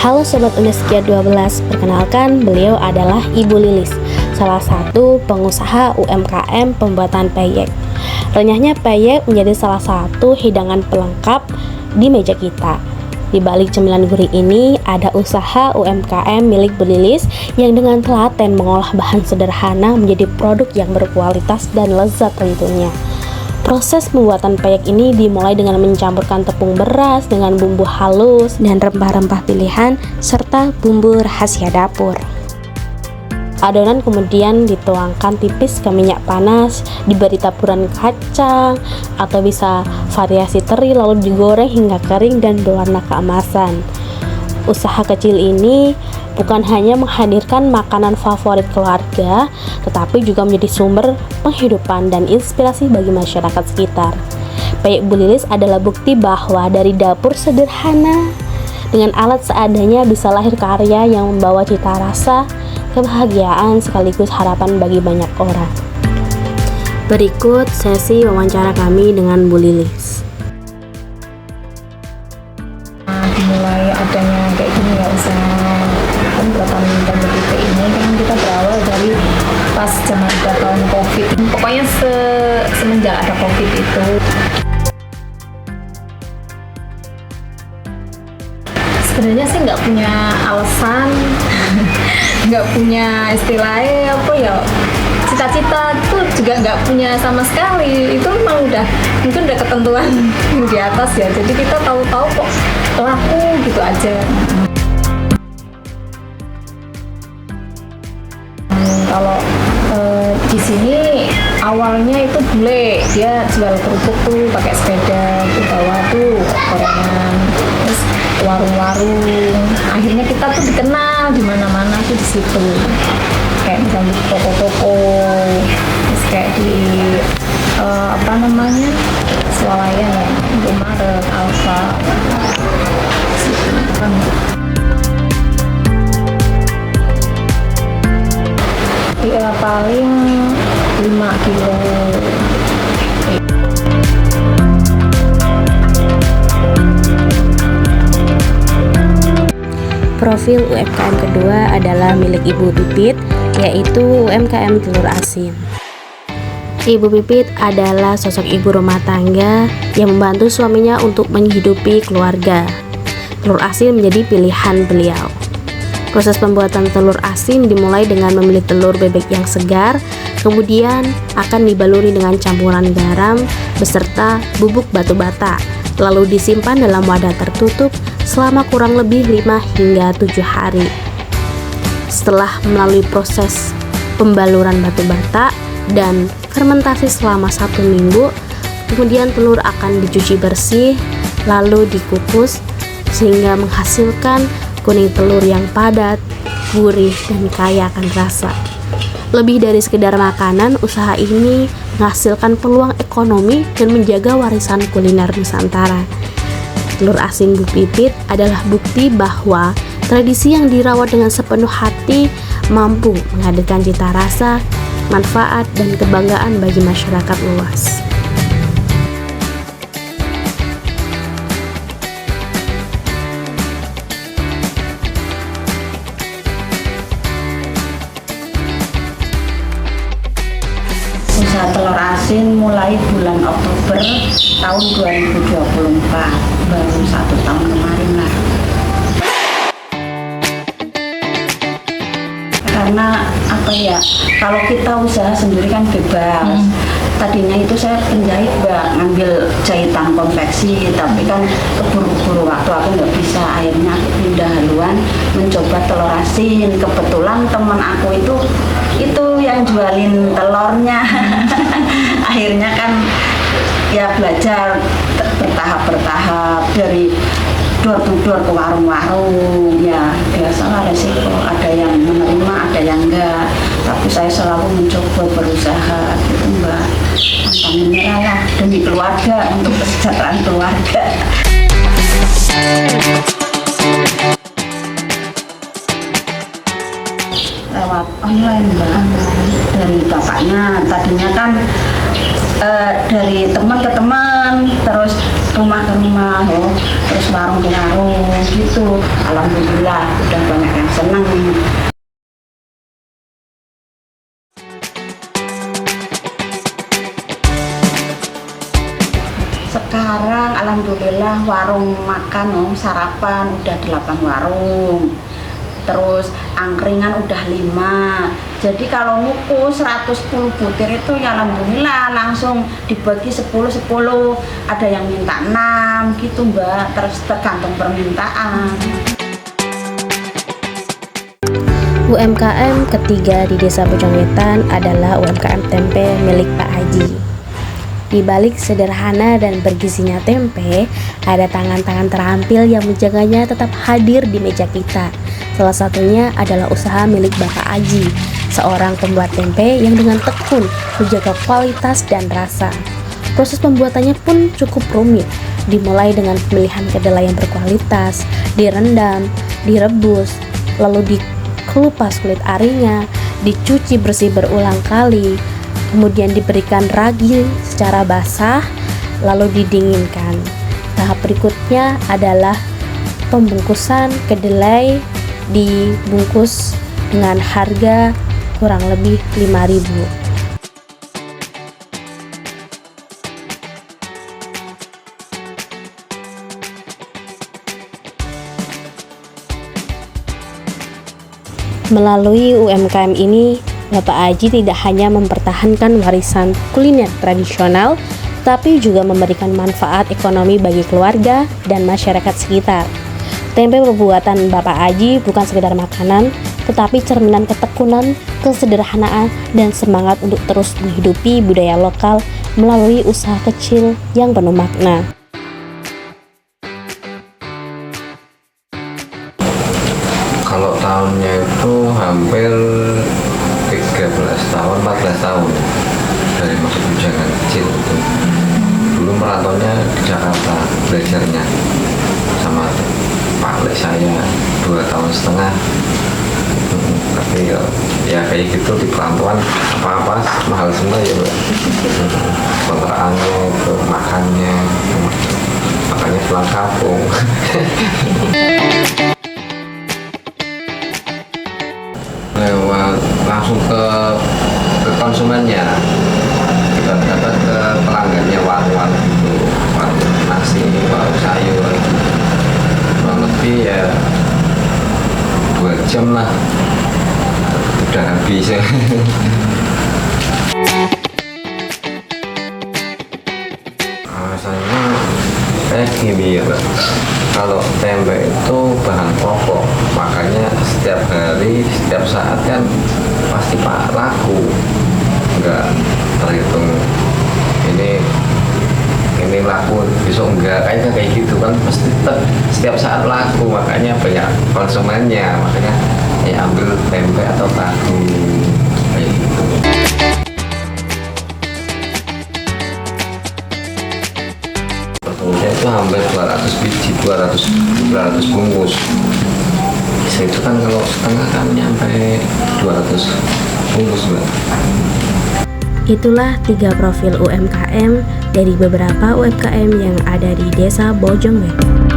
Halo Sobat Uniskia 12, perkenalkan beliau adalah Ibu Lilis, salah satu pengusaha UMKM pembuatan peyek. Renyahnya peyek menjadi salah satu hidangan pelengkap di meja kita. Di balik cemilan gurih ini ada usaha UMKM milik Bu Lilis yang dengan telaten mengolah bahan sederhana menjadi produk yang berkualitas dan lezat tentunya. Proses pembuatan peyek ini dimulai dengan mencampurkan tepung beras dengan bumbu halus dan rempah-rempah pilihan serta bumbu rahasia dapur. Adonan kemudian dituangkan tipis ke minyak panas, diberi taburan kacang atau bisa variasi teri lalu digoreng hingga kering dan berwarna keemasan. Usaha kecil ini bukan hanya menghadirkan makanan favorit keluarga, tetapi juga menjadi sumber penghidupan dan inspirasi bagi masyarakat sekitar. Peyek Bu Lilis adalah bukti bahwa dari dapur sederhana dengan alat seadanya bisa lahir karya yang membawa cita rasa, kebahagiaan sekaligus harapan bagi banyak orang. Berikut sesi wawancara kami dengan Bu Lilis. Dimulai adanya kayak gini ya usaha pembuatan tempe ini kan kita berawal dari pas zaman tahun COVID. Pokoknya semenjak ada COVID itu sebenarnya sih nggak punya alasan, nggak punya istilahnya apa ya, cita-cita itu juga nggak punya sama sekali. Itu memang mungkin udah ketentuan di atas ya, jadi kita tahu-tahu kok laku gitu aja. Kalau di sini awalnya itu bule, dia jual kerupuk tuh pakai sepeda tuh bawa tuh gorengan, terus warung-warung. Akhirnya kita tuh dikenal di mana-mana tuh di situ, kayak misalnya toko-toko, terus kayak di swalayan ya, Indomaret, Alfa, kan. Ya paling 5 kilo. Profil UMKM kedua adalah milik Ibu Pipit, yaitu UMKM telur asin. Ibu Pipit adalah sosok ibu rumah tangga yang membantu suaminya untuk menghidupi keluarga. Telur asin menjadi pilihan beliau. Proses pembuatan telur asin dimulai dengan memilih telur bebek yang segar, kemudian akan dibaluri dengan campuran garam beserta bubuk batu bata, lalu disimpan dalam wadah tertutup selama kurang lebih 5 hingga 7 hari. Setelah melalui proses pembaluran batu bata dan fermentasi selama 1 minggu, kemudian telur akan dicuci bersih lalu dikukus sehingga menghasilkan kuning telur yang padat, gurih, dan kaya akan rasa. Lebih dari sekedar makanan, usaha ini menghasilkan peluang ekonomi dan menjaga warisan kuliner Nusantara. Telur asin Bu Pipit adalah bukti bahwa tradisi yang dirawat dengan sepenuh hati mampu menghadirkan cita rasa, manfaat, dan kebanggaan bagi masyarakat luas. Usaha telur asin mulai bulan Oktober tahun 2024, baru 1 tahun kemarin lah. Karena apa ya, kalau kita usaha sendiri kan bebas. Tadinya itu saya penjahit Mbak, ngambil jahitan konveksi, tapi kan keburu-buru waktu aku nggak bisa. Akhirnya aku pindah haluan mencoba telur asin. Kebetulan temen aku itu yang jualin telurnya. Akhirnya kan ya belajar bertahap dari door to door ke warung-warung. Ya biasalah resiko, ada yang menerima, ada yang enggak, tapi saya selalu mencoba berusaha gitu Mbak. Pantang menyerah lah demi keluarga, untuk kesejahteraan keluarga. Lewat online Mbak, dari bapaknya. Tadinya kan dari teman ke teman, terus rumah ke rumah, terus warung ke warung gitu. itu alhamdulillah udah banyak yang senang. Sekarang alhamdulillah warung makan sarapan udah 8 warung. Terus angkringan udah 5. Jadi kalau ngukus 110 butir itu ya alhamdulillah langsung dibagi 10-10. Ada yang minta 6 gitu Mbak, terus tergantung permintaan. UMKM ketiga di Desa Bojongwetan adalah UMKM tempe milik Pak Haji. Di balik sederhana dan bergizinya tempe, ada tangan-tangan terampil yang menjaganya tetap hadir di meja kita. Salah satunya adalah usaha milik Bapak Aji, seorang pembuat tempe yang dengan tekun menjaga kualitas dan rasa. Proses pembuatannya pun cukup rumit, dimulai dengan pemilihan kedelai yang berkualitas, direndam, direbus, lalu dikelupas kulit arinya, dicuci bersih berulang kali, kemudian diberikan ragi secara basah, lalu didinginkan. Tahap berikutnya adalah pembungkusan kedelai, dibungkus dengan harga kurang lebih 5.000. Melalui UMKM ini, Bapak Aji tidak hanya mempertahankan warisan kuliner tradisional, tapi juga memberikan manfaat ekonomi bagi keluarga dan masyarakat sekitar. Tempe buatan Bapak Aji bukan sekedar makanan, tetapi cerminan ketekunan, kesederhanaan, dan semangat untuk terus menghidupi budaya lokal melalui usaha kecil yang penuh makna. Kalau tahunnya itu hampir 13 tahun, 14 tahun dari masuk bujangan kecil itu. Dulu merantaunya di Jakarta, belajarnya sama Pak Lek saya 2,5 tahun. Tapi ya kayak gitu di perantauan apa-apa mahal semua ya Mbak. Kontrakannya, itu makannya, makanya pulang kampung. Lewat langsung ke konsumennya, kita dapat ke pelanggannya, warung-warung gitu, warung nasi, warung sayur, kurang lebih ya 2 jam lah udah habis ya. Rasanya kayak gini ya Mbak, kalau tempe itu bahan pokok, makanya setiap hari, setiap saat kan pasti laku, nggak terhitung ini laku besok enggak, kayak gitu kan, pasti setiap saat laku, makanya banyak konsumennya, makanya ya ambil tempe atau tahu kayak gitu. Pertumbuhannya itu hampir 200 biji, 200 bungkus. Itu kan kalau setengah kan nyampe 200 bungkus Mbak. Itulah 3 profil UMKM dari beberapa UMKM yang ada di Desa Bojongwetan.